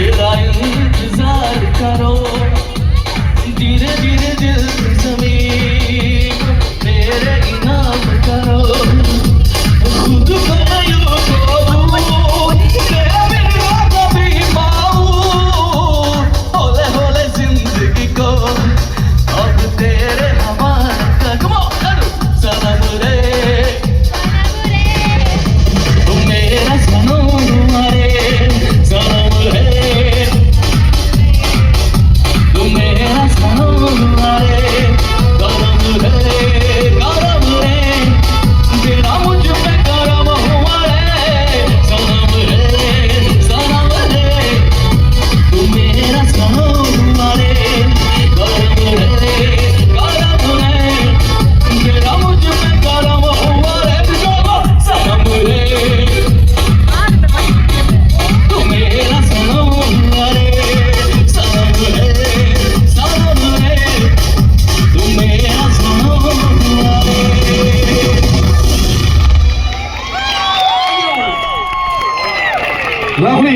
तेरा इंतजार करो धीरे धीरे दिल की ज़मीन मेरे इनाम करो खुद को यूं खोऊं तेरा बिना कभी पाऊं होले होले जिंदगी को अब तेरे हवाले कर Come on, सनम रे तू मेरा सनम रे सनम रे तू मेरा सनम रे करम रे तेरा मुझ पे करम हुआ रे सनम रे तू मेरा सनम रे करम रे तेरा मुझ पे करम हुआ रे सनम रे तू मेरा सनम रे सनम रे तू मेरा सनम रे Lovely.